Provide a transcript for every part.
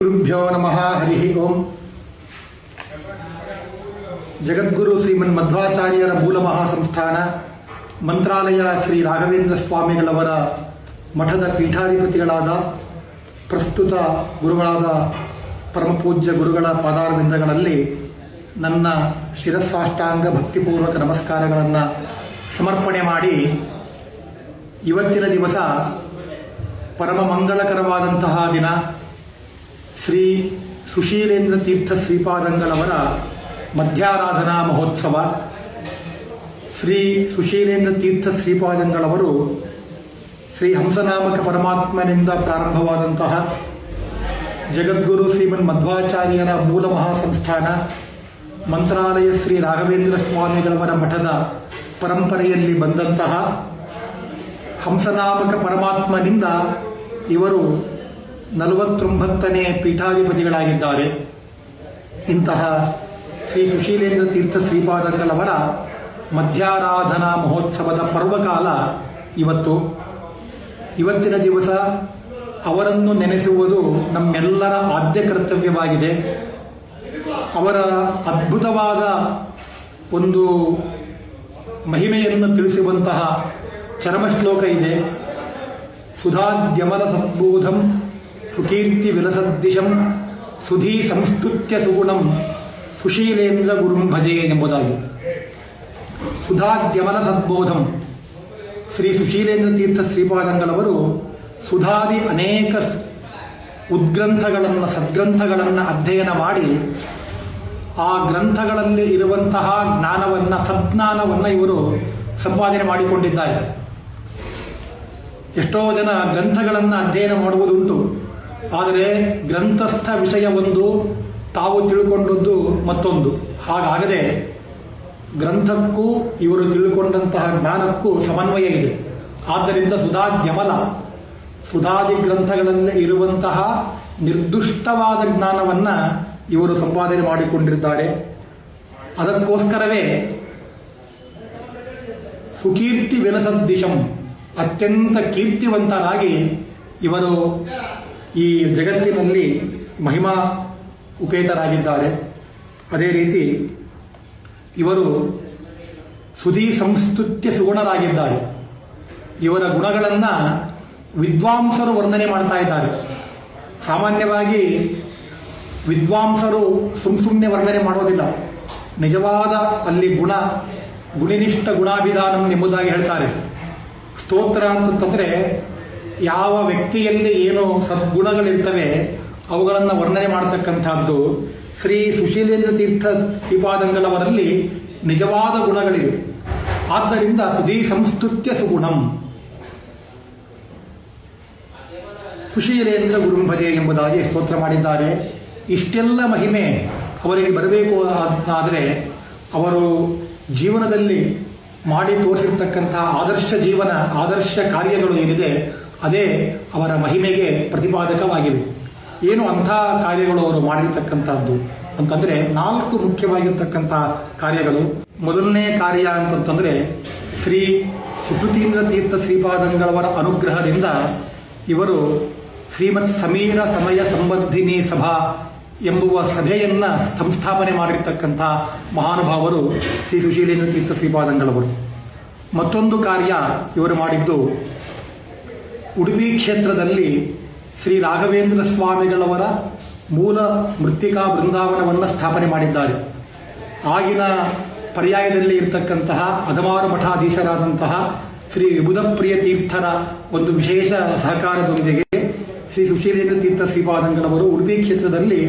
ಗುರುಭ್ಯೋ ನಮಃ ಹರಿ ಓಂ. ಜಗದ್ಗುರು ಶ್ರೀಮನ್ ಮಧ್ವಾಚಾರ್ಯರ ಮೂಲ ಮಹಾಸಂಸ್ಥಾನ ಮಂತ್ರಾಲಯ ಶ್ರೀ ರಾಘವೇಂದ್ರ ಸ್ವಾಮಿಗಳವರ ಮಠದ ಪೀಠಾಧಿಪತಿಗಳಾದ ಪ್ರಸ್ತುತ ಗುರುಗಳಾದ ಪರಮಪೂಜ್ಯ ಗುರುಗಳ ಪಾದಾರವಿಂದಗಳಲ್ಲಿ ನನ್ನ ಶಿರಸ್ಸಾಷ್ಟಾಂಗ ಭಕ್ತಿಪೂರ್ವಕ ನಮಸ್ಕಾರಗಳನ್ನು ಸಮರ್ಪಣೆ ಮಾಡಿ, ಇವತ್ತಿನ ದಿವಸ ಪರಮ ಮಂಗಳಕರವಾದಂತಹ ದಿನ. ಶ್ರೀ ಸುಶೀಲೇಂದ್ರ ತೀರ್ಥ ಶ್ರೀಪಾದಂಗಳವರ ಮಧ್ಯಾರಾಧನಾ ಮಹೋತ್ಸವ. ಶ್ರೀ ಸುಶೀಲೇಂದ್ರ ತೀರ್ಥ ಶ್ರೀಪಾದಂಗಳವರು ಶ್ರೀ ಹಂಸನಾಮಕ ಪರಮಾತ್ಮನಿಂದ ಪ್ರಾರಂಭವಾದಂತಹ ಜಗದ್ಗುರು ಶ್ರೀಮನ್ ಮಧ್ವಾಚಾರ್ಯರ ಮೂಲ ಮಹಾಸಂಸ್ಥಾನ ಮಂತ್ರಾಲಯ ಶ್ರೀ ರಾಘವೇಂದ್ರ ಸ್ವಾಮಿಗಳವರ ಮಠದ ಪರಂಪರೆಯಲ್ಲಿ ಬಂದಂತಹ ಹಂಸನಾಮಕ ಪರಮಾತ್ಮನಿಂದ ಇವರು 49ನೇ ಪೀಠಾಧಿಪತಿಗಳಾಗಿದ್ದಾರೆ. ಇಂತಹ ಶ್ರೀ ಸುಶೀಲೇಂದ್ರ ತೀರ್ಥ ಶ್ರೀಪಾದಂಗಳವರ ಮಧ್ಯಾರಾಧನಾ ಮಹೋತ್ಸವದ ಪರ್ವಕಾಲ ಇವತ್ತಿನ ದಿವಸ ಅವರನ್ನು ನೆನೆಸುವುದು ನಮ್ಮೆಲ್ಲರ ಆದ್ಯ ಕರ್ತವ್ಯವಾಗಿದೆ. ಅವರ ಅದ್ಭುತವಾದ ಒಂದು ಮಹಿಮೆಯನ್ನು ತಿಳಿಸುವಂತಹ ಚರಮ ಶ್ಲೋಕ ಇದೆ. ಸುಧಾದ್ಯಮಲ ಸದ್ಬೋಧಂ ಸುಕೀರ್ತಿ ವಿಲಸದ್ದಿಶಂ ಸುಧೀ ಸಂಸ್ತುತ್ಯ ಸುಗುಣಂ ಸುಶೀಲೇಂದ್ರ ಗುರುಂ ಭಜೆ ಎಂಬುದಾಗಿ. ಸುಧಾದ್ಯಮಲ ಸದ್ಬೋಧಂ, ಶ್ರೀ ಸುಶೀಲೇಂದ್ರ ತೀರ್ಥ ಶ್ರೀಪಾದಂಗಳವರು ಸುಧಾದಿ ಅನೇಕ ಉದ್ಗ್ರಂಥಗಳನ್ನು ಸದ್ಗ್ರಂಥಗಳನ್ನು ಅಧ್ಯಯನ ಮಾಡಿ ಆ ಗ್ರಂಥಗಳಲ್ಲಿ ಇರುವಂತಹ ಸದ್ಜ್ಞಾನವನ್ನು ಇವರು ಸಂಪಾದನೆ ಮಾಡಿಕೊಂಡಿದ್ದಾರೆ. ಎಷ್ಟೋ ಜನ ಗ್ರಂಥಗಳನ್ನು ಅಧ್ಯಯನ ಮಾಡುವುದುಂಟು, ಆದರೆ ಗ್ರಂಥಸ್ಥ ವಿಷಯ ಒಂದು, ತಾವು ತಿಳ್ಕೊಂಡದ್ದು ಮತ್ತೊಂದು. ಹಾಗಾಗದೆ ಗ್ರಂಥಕ್ಕೂ ಇವರು ತಿಳ್ಕೊಂಡಂತಹ ಜ್ಞಾನಕ್ಕೂ ಸಮನ್ವಯ ಇದೆ. ಆದ್ದರಿಂದ ಸುಧಾದ್ಯಮಲ, ಸುಧಾದಿ ಗ್ರಂಥಗಳಲ್ಲಿ ಇರುವಂತಹ ನಿರ್ದುಷ್ಟವಾದ ಜ್ಞಾನವನ್ನು ಇವರು ಸಂಪಾದನೆ ಮಾಡಿಕೊಂಡಿದ್ದಾರೆ. ಅದಕ್ಕೋಸ್ಕರವೇ ಸುಕೀರ್ತಿ ವಿಲಸದ್ದಿಶಂ, ಅತ್ಯಂತ ಕೀರ್ತಿವಂತರಾಗಿ ಇವರು ಈ ಜಗತ್ತಿನಲ್ಲಿ ಮಹಿಮಾ ಉಪೇತರಾಗಿದ್ದಾರೆ. ಅದೇ ರೀತಿ ಇವರು ಸುಧೀ ಸಂಸ್ತುತ್ಯ ಸುಗುಣರಾಗಿದ್ದಾರೆ. ಇವರ ಗುಣಗಳನ್ನು ವಿದ್ವಾಂಸರು ವರ್ಣನೆ ಮಾಡ್ತಾ ಇದ್ದಾರೆ. ಸಾಮಾನ್ಯವಾಗಿ ವಿದ್ವಾಂಸರು ಸುಮ್ಮನೆ ವರ್ಣನೆ ಮಾಡೋದಿಲ್ಲ. ನಿಜವಾದ ಅಲ್ಲಿ ಗುಣಿನಿಷ್ಠ ಗುಣಾಭಿಧಾನಂ ಎಂಬುದಾಗಿ ಹೇಳ್ತಾರೆ. ಸ್ತೋತ್ರ ಅಂತಂದರೆ ಯಾವ ವ್ಯಕ್ತಿಯಲ್ಲಿ ಏನು ಸದ್ಗುಣಗಳಿರ್ತವೆ ಅವುಗಳನ್ನು ವರ್ಣನೆ ಮಾಡತಕ್ಕಂಥದ್ದು. ಶ್ರೀ ಸುಶೀಲೇಂದ್ರ ತೀರ್ಥ ಶ್ರೀಪಾದಂಗಳವರಲ್ಲಿ ನಿಜವಾದ ಗುಣಗಳಿವೆ. ಆದ್ದರಿಂದ ಸುಧೀ ಸಂಸ್ತುತ್ಯ ಸುಗುಣಂ ಸುಶೀಲೇಂದ್ರ ಗುರುಂ ಭಜೆ ಎಂಬುದಾಗಿ ಸ್ತೋತ್ರ ಮಾಡಿದ್ದಾರೆ. ಇಷ್ಟೆಲ್ಲ ಮಹಿಮೆ ಅವರಿಗೆ ಬರಬೇಕು ಆದರೆ ಅವರು ಜೀವನದಲ್ಲಿ ಮಾಡಿ ತೋರಿಸಿರ್ತಕ್ಕಂಥ ಆದರ್ಶ ಕಾರ್ಯಗಳು ಏನಿದೆ ಅದೇ ಅವರ ಮಹಿಮೆಗೆ ಪ್ರತಿಪಾದಕವಾಗಿವೆ. ಏನು ಅಂಥ ಕಾರ್ಯಗಳು ಅವರು ಮಾಡಿರ್ತಕ್ಕಂಥದ್ದು ಅಂತಂದರೆ 4 ಮುಖ್ಯವಾಗಿರ್ತಕ್ಕಂಥ ಕಾರ್ಯಗಳು. ಮೊದಲನೇ ಕಾರ್ಯ ಅಂತಂತಂದರೆ ಶ್ರೀ ಸುಕೃತೀಂದ್ರ ತೀರ್ಥ ಶ್ರೀಪಾದಂಗಳವರ ಅನುಗ್ರಹದಿಂದ ಇವರು ಶ್ರೀಮತ್ ಸಮೀರ ಸಮಯ ಸಂವರ್ಧಿನಿ ಸಭಾ ಎಂಬುವ ಸಭೆಯನ್ನ ಸಂಸ್ಥಾಪನೆ ಮಾಡಿರ್ತಕ್ಕಂಥ ಮಹಾನುಭಾವರು ಶ್ರೀ ಸುಶೀಲೇಂದ್ರ ತೀರ್ಥ ಶ್ರೀಪಾದಂಗಳವರು. ಮತ್ತೊಂದು ಕಾರ್ಯ ಇವರು ಮಾಡಿದ್ದು, ಉಡುಪಿ ಕ್ಷೇತ್ರದಲ್ಲಿ ಶ್ರೀ ರಾಘವೇಂದ್ರ ಸ್ವಾಮಿಗಳವರ ಮೂಲ ಮೃತ್ತಿಕಾ ಬೃಂದಾವನವನ್ನು ಸ್ಥಾಪನೆ ಮಾಡಿದ್ದಾರೆ. ಆಗಿನ ಪರ್ಯಾಯದಲ್ಲಿ ಇರತಕ್ಕಂತಹ ಅದಮಾರು ಮಠಾಧೀಶರಾದಂತಹ ಶ್ರೀ ವಿಬುಧಪ್ರಿಯ ತೀರ್ಥರ ಒಂದು ವಿಶೇಷ ಸಹಕಾರದೊಂದಿಗೆ ಶ್ರೀ ಸುಶೀಲೇಂದ್ರ ತೀರ್ಥ ಶ್ರೀಪಾದಂಗಳವರು ಉಡುಪಿ ಕ್ಷೇತ್ರದಲ್ಲಿ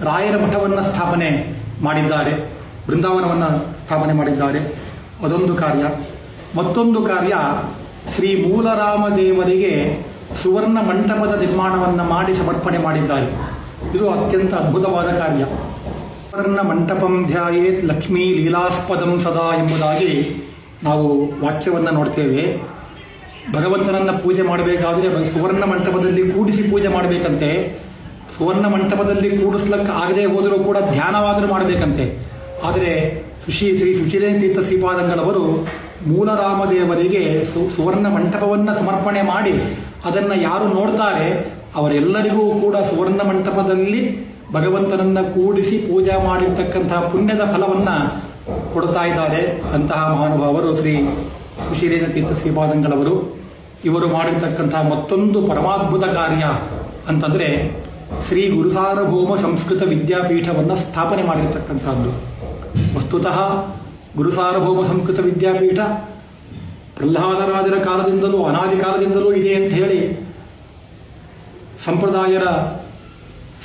ರಾಯರ ಮಠವನ್ನು ಸ್ಥಾಪನೆ ಮಾಡಿದ್ದಾರೆ, ಬೃಂದಾವನವನ್ನು ಸ್ಥಾಪನೆ ಮಾಡಿದ್ದಾರೆ. ಅದೊಂದು ಕಾರ್ಯ. ಮತ್ತೊಂದು ಕಾರ್ಯ, ಶ್ರೀ ಮೂಲರಾಮದೇವರಿಗೆ ಸುವರ್ಣ ಮಂಟಪದ ನಿರ್ಮಾಣವನ್ನು ಮಾಡಿ ಸಮರ್ಪಣೆ ಮಾಡಿದ್ದಾರೆ. ಇದು ಅತ್ಯಂತ ಅದ್ಭುತವಾದ ಕಾರ್ಯ. ಸುವರ್ಣ ಮಂಟಪಂ ಧ್ಯಾಯೇತ್ ಲಕ್ಷ್ಮೀ ಲೀಲಾಸ್ಪದಂ ಸದಾ ಎಂಬುದಾಗಿ ನಾವು ವಾಕ್ಯವನ್ನು ನೋಡ್ತೇವೆ. ಭಗವಂತನನ್ನ ಪೂಜೆ ಮಾಡಬೇಕಾದ್ರೆ ಸುವರ್ಣ ಮಂಟಪದಲ್ಲಿ ಕೂಡಿಸಿ ಪೂಜೆ ಮಾಡಬೇಕಂತೆ. ಸುವರ್ಣ ಮಂಟಪದಲ್ಲಿ ಕೂಡಿಸ್ಲಕ್ಕೆ ಆಗದೆ ಹೋದರೂ ಕೂಡ ಧ್ಯಾನವಾದರೂ ಮಾಡಬೇಕಂತೆ. ಆದರೆ ಶ್ರೀ ಸುಶೀಲೇಂದ್ರ ತೀರ್ಥ ಶ್ರೀಪಾದಂಗಳವರು ಮೂಲರಾಮದೇವರಿಗೆ ಸುವರ್ಣ ಮಂಟಪವನ್ನು ಸಮರ್ಪಣೆ ಮಾಡಿ ಅದನ್ನು ಯಾರು ನೋಡ್ತಾರೆ ಅವರೆಲ್ಲರಿಗೂ ಕೂಡ ಸುವರ್ಣ ಮಂಟಪದಲ್ಲಿ ಭಗವಂತನನ್ನ ಕೂಡಿಸಿ ಪೂಜೆ ಮಾಡಿರ್ತಕ್ಕಂತಹ ಪುಣ್ಯದ ಫಲವನ್ನ ಕೊಡ್ತಾ ಇದ್ದಾರೆ. ಅಂತಹ ಮಹಾನುಭಾವರು ಶ್ರೀ ಸುಶೀಲೇಂದ್ರ ತೀರ್ಥ ಶ್ರೀಪಾದಂಗಳವರು. ಇವರು ಮಾಡಿರ್ತಕ್ಕಂತಹ ಮತ್ತೊಂದು ಪರಮಾದ್ಭುತ ಕಾರ್ಯ ಅಂತಂದ್ರೆ ಶ್ರೀ ಗುರುಸಾರ್ವಭೌಮ ಸಂಸ್ಕೃತ ವಿದ್ಯಾಪೀಠವನ್ನು ಸ್ಥಾಪನೆ ಮಾಡಿರ್ತಕ್ಕಂಥದ್ದು. ವಸ್ತುತಃ ಗುರುಸಾರ್ವಭೌಮ ಸಂಸ್ಕೃತ ವಿದ್ಯಾಪೀಠ ಪ್ರಹ್ಲಾದರಾಜರ ಕಾಲದಿಂದಲೂ ಅನಾದಿ ಕಾಲದಿಂದಲೂ ಇದೆ ಅಂತ ಹೇಳಿ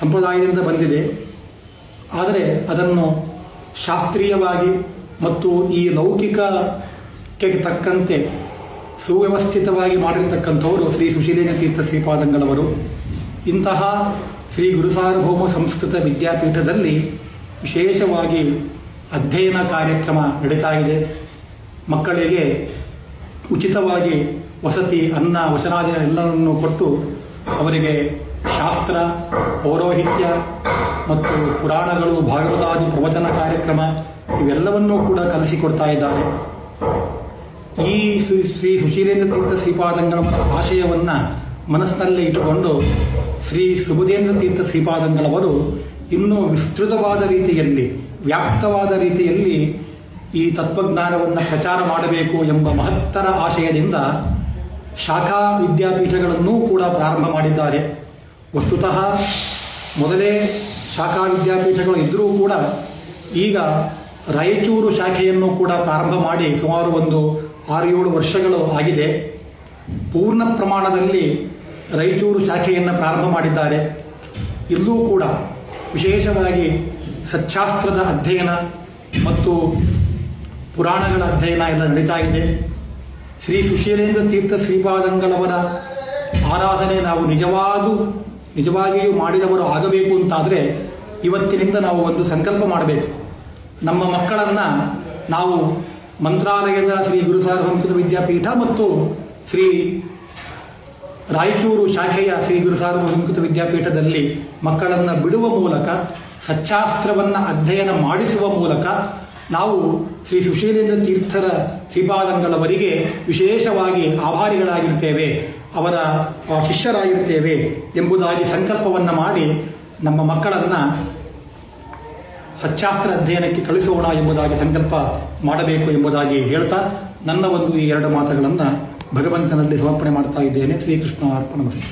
ಸಂಪ್ರದಾಯದಿಂದ ಬಂದಿದೆ. ಆದರೆ ಅದನ್ನು ಶಾಸ್ತ್ರೀಯವಾಗಿ ಮತ್ತು ಈ ಲೌಕಿಕಕ್ಕೆ ತಕ್ಕಂತೆ ಸುವ್ಯವಸ್ಥಿತವಾಗಿ ಮಾಡಿರ್ತಕ್ಕಂಥವರು ಶ್ರೀ ಸುಶೀಲೇಂದ್ರ ತೀರ್ಥ ಶ್ರೀಪಾದಂಗಳವರು. ಇಂತಹ ಶ್ರೀ ಗುರುಸಾರ್ವಭೌಮ ಸಂಸ್ಕೃತ ವಿದ್ಯಾಪೀಠದಲ್ಲಿ ವಿಶೇಷವಾಗಿ ಅಧ್ಯಯನ ಕಾರ್ಯಕ್ರಮ ನಡೀತಾ ಇದೆ. ಮಕ್ಕಳಿಗೆ ಉಚಿತವಾಗಿ ವಸತಿ, ಅನ್ನ, ವಚನಾದಿ ಎಲ್ಲವನ್ನೂ ಕೊಟ್ಟು ಅವರಿಗೆ ಶಾಸ್ತ್ರ, ಪೌರೋಹಿತ್ಯ ಮತ್ತು ಪುರಾಣಗಳು, ಭಾಗವತಾದಿ ಪ್ರವಚನ ಕಾರ್ಯಕ್ರಮ ಇವೆಲ್ಲವನ್ನೂ ಕೂಡ ಕಲಿಸಿಕೊಡ್ತಾ ಇದ್ದಾರೆ. ಈ ಶ್ರೀ ಸುಶೀಲೇಂದ್ರ ತೀರ್ಥ ಶ್ರೀಪಾದಂಗಳವರ ಆಶಯವನ್ನ ಮನಸ್ಸಿನಲ್ಲಿ ಇಟ್ಟುಕೊಂಡು ಶ್ರೀ ಸುಬುಧೇಂದ್ರ ತೀರ್ಥ ಶ್ರೀಪಾದಂಗಳವರು ಇನ್ನೂ ವಿಸ್ತೃತವಾದ ರೀತಿಯಲ್ಲಿ, ವ್ಯಾಪ್ತವಾದ ರೀತಿಯಲ್ಲಿ ಈ ತತ್ವಜ್ಞಾನವನ್ನು ಪ್ರಚಾರ ಮಾಡಬೇಕು ಎಂಬ ಮಹತ್ತರ ಆಶಯದಿಂದ ಶಾಖಾ ವಿದ್ಯಾಪೀಠಗಳನ್ನೂ ಕೂಡ ಪ್ರಾರಂಭ ಮಾಡಿದ್ದಾರೆ. ವಸ್ತುತಃ ಮೊದಲೇ ಶಾಖಾ ವಿದ್ಯಾಪೀಠಗಳು ಇದ್ದರೂ ಕೂಡ ಈಗ ರಾಯಚೂರು ಶಾಖೆಯನ್ನು ಕೂಡ ಪ್ರಾರಂಭ ಮಾಡಿ ಸುಮಾರು ಒಂದು 6-7 ವರ್ಷಗಳು ಆಗಿದೆ. ಪೂರ್ಣ ಪ್ರಮಾಣದಲ್ಲಿ ರಾಯಚೂರು ಶಾಖೆಯನ್ನು ಪ್ರಾರಂಭ ಮಾಡಿದ್ದಾರೆ. ಇಲ್ಲೂ ಕೂಡ ವಿಶೇಷವಾಗಿ ಸಚ್ಚಾಸ್ತ್ರದ ಅಧ್ಯಯನ ಮತ್ತು ಪುರಾಣಗಳ ಅಧ್ಯಯನ ಎಲ್ಲ ನಡೀತಾ ಇದೆ. ಶ್ರೀ ಸುಶೀಲೇಂದ್ರ ತೀರ್ಥ ಶ್ರೀಪಾದಂಗಳವರ ಆರಾಧನೆ ನಾವು ನಿಜವಾಗಿಯೂ ಮಾಡಿದವರು ಆಗಬೇಕು ಅಂತಾದರೆ ಇವತ್ತಿನಿಂದ ನಾವು ಒಂದು ಸಂಕಲ್ಪ ಮಾಡಬೇಕು. ನಮ್ಮ ಮಕ್ಕಳನ್ನ ನಾವು ಮಂತ್ರಾಲಯದ ಶ್ರೀ ಗುರುಸಾರ್ವಭೌಮ ಸಂಸ್ಕೃತ ವಿದ್ಯಾಪೀಠ ಮತ್ತು ಶ್ರೀ ರಾಯಚೂರು ಶಾಖೆಯ ಶ್ರೀ ಗುರುಸಾರ್ವಭೌಮ ಸಂಸ್ಕೃತ ವಿದ್ಯಾಪೀಠದಲ್ಲಿ ಮಕ್ಕಳನ್ನು ಬಿಡುವ ಮೂಲಕ, ಸಚ್ಚಾಸ್ತ್ರವನ್ನು ಅಧ್ಯಯನ ಮಾಡಿಸುವ ಮೂಲಕ ನಾವು ಶ್ರೀ ಸುಶೀಲೇಂದ್ರ ತೀರ್ಥರ ಶ್ರೀಪಾದಂಗಳವರಿಗೆ ವಿಶೇಷವಾಗಿ ಆಭಾರಿಗಳಾಗಿರ್ತೇವೆ, ಅವರ ಶಿಷ್ಯರಾಗಿರ್ತೇವೆ ಎಂಬುದಾಗಿ ಸಂಕಲ್ಪವನ್ನು ಮಾಡಿ ನಮ್ಮ ಮಕ್ಕಳನ್ನ ಸಚ್ಚಾಸ್ತ್ರ ಅಧ್ಯಯನಕ್ಕೆ ಕಳಿಸೋಣ ಎಂಬುದಾಗಿ ಸಂಕಲ್ಪ ಮಾಡಬೇಕು ಎಂಬುದಾಗಿ ಹೇಳ್ತಾ ನನ್ನ ಒಂದು ಈ 2 ಮಾತುಗಳನ್ನು ಭಗವಂತನಲ್ಲಿ ಸಮರ್ಪಣೆ ಮಾಡ್ತಾ ಇದ್ದೇನೆ. ಶ್ರೀಕೃಷ್ಣ ಅರ್ಪಣಮಸ್ತು.